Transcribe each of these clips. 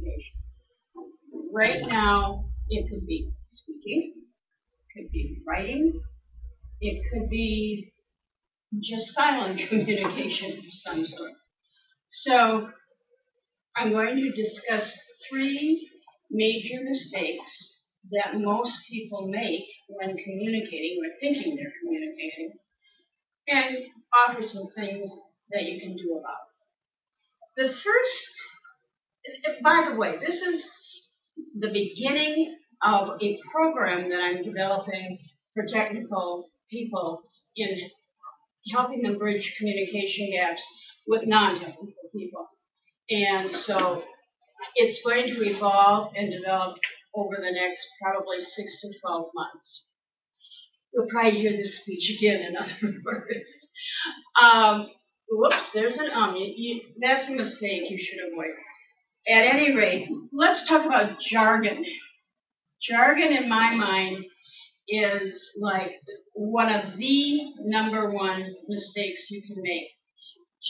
communication. Right now, it could be speaking, it could be writing, it could be just silent communication of some sort. So I'm going to discuss 3 major mistakes that most people make when communicating or thinking they're communicating, and offer some things that you can do about it. The first, by the way, this is the beginning of a program that I'm developing for technical people in helping them bridge communication gaps with non-technical people. And so it's going to evolve and develop over the next probably 6 to 12 months. You'll probably hear this speech again, in other words. Whoops, there's an that's a mistake you should avoid. At any rate, let's talk about jargon. Jargon, in my mind, is like one of the #1 mistakes you can make.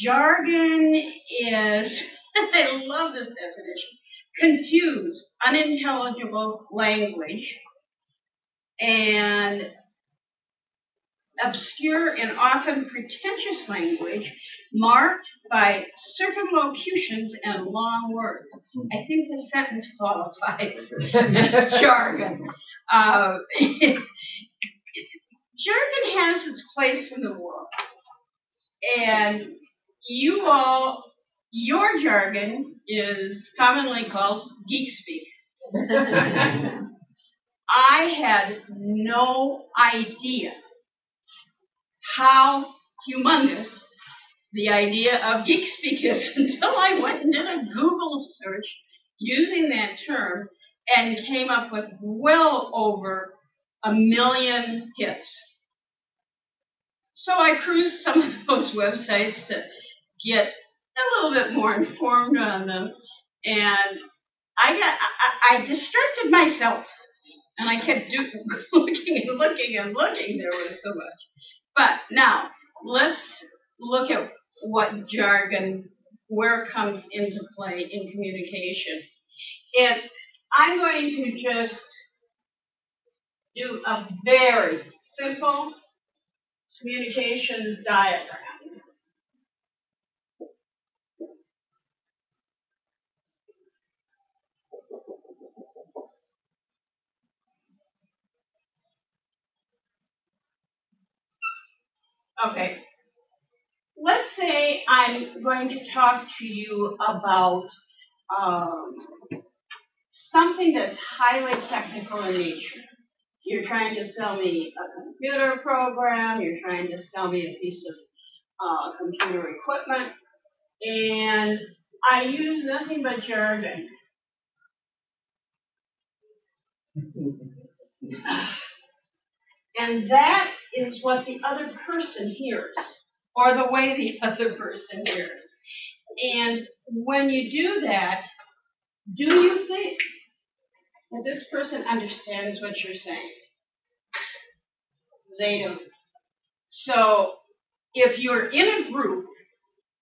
Jargon is, I love this definition, confused, unintelligible language, and obscure and often pretentious language marked by circumlocutions and long words. I think the sentence qualifies as jargon. Jargon has its place in the world. And your jargon is commonly called geek speak. I had no idea how humongous the idea of geek speak is until I went and did a Google search using that term and came up with well over 1 million hits. So I cruised some of those websites to get a little bit more informed on them, and I distracted myself, and I kept looking and looking and looking. There was so much. But now, let's look at what jargon, where it comes into play in communication. And I'm going to just do a very simple communications diagram. Okay, let's say I'm going to talk to you about something that's highly technical in nature. You're trying to sell me a computer program, you're trying to sell me a piece of computer equipment, and I use nothing but jargon. And that is what the other person hears, or the way the other person hears. And when you do that, do you think that this person understands what you're saying? They don't. So if you're in a group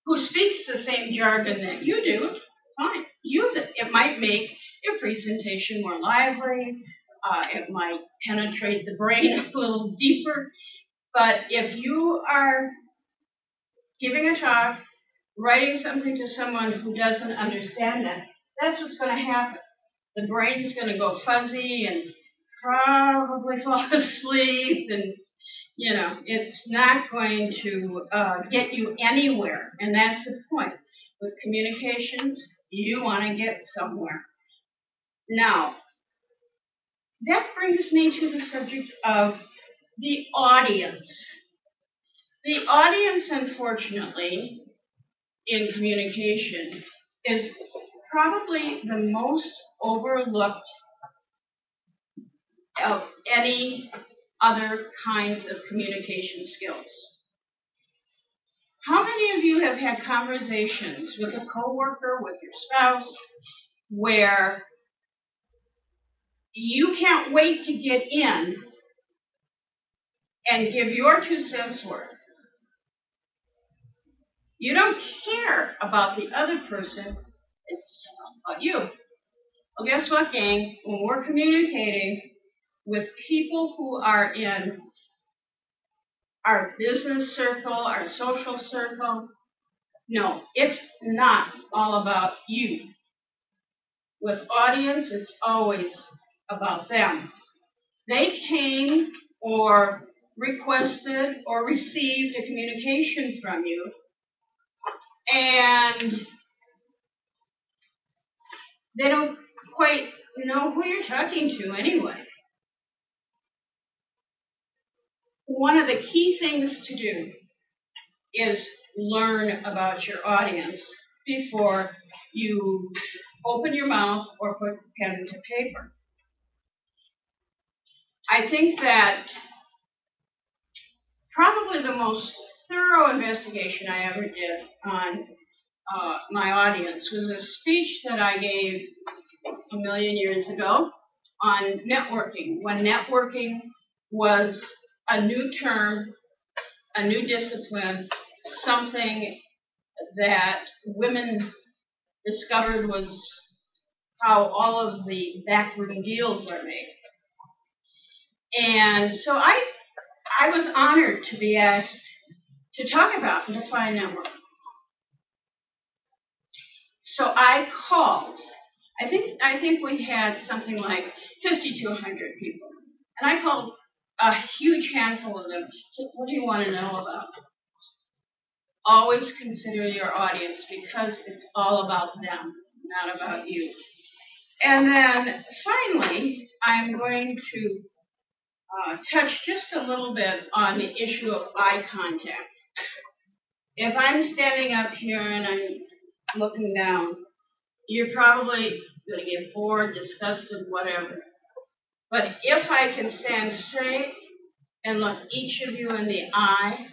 who speaks the same jargon that you do, fine, use it. It might make your presentation more lively. It might penetrate the brain a little deeper. But if you are giving a talk, writing something to someone who doesn't understand that, that's what's going to happen. The brain's going to go fuzzy and probably fall asleep, and it's not going to get you anywhere. And that's the point. With communications, you want to get somewhere. Now, that brings me to the subject of the audience. The audience, unfortunately, in communication is probably the most overlooked of any other kinds of communication skills. How many of you have had conversations with a coworker, with your spouse, where you can't wait to get in and give your 2 cents worth? You don't care about the other person, it's about you. Well, guess what, gang? When we're communicating with people who are in our business circle, our social circle, no, it's not all about you. With audience, it's always about them. They came or requested or received a communication from you, and they don't quite know who you're talking to anyway. One of the key things to do is learn about your audience before you open your mouth or put pen to paper. I think that probably the most thorough investigation I ever did on my audience was a speech that I gave a million years ago on networking, when networking was a new term, a new discipline, something that women discovered was how all of the backroom deals are made. And so I was honored to be asked to talk about and define network. So I called. I think we had something like 50 to 100 people. And I called a huge handful of them. So what do you want to know about? Always consider your audience, because it's all about them, not about you. And then finally, I'm going to touch just a little bit on the issue of eye contact. If I'm standing up here and I'm looking down, you're probably going to get bored, disgusted, whatever. But if I can stand straight and look each of you in the eye,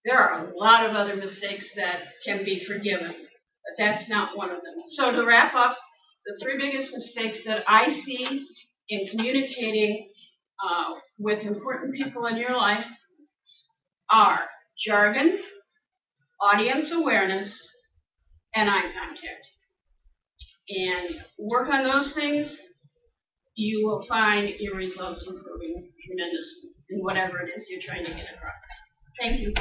there are a lot of other mistakes that can be forgiven, but that's not one of them. So to wrap up, the three biggest mistakes that I see in communicating with important people in your life are jargon, audience awareness, and eye contact. And work on those things, you will find your results improving tremendously in whatever it is you're trying to get across. Thank you.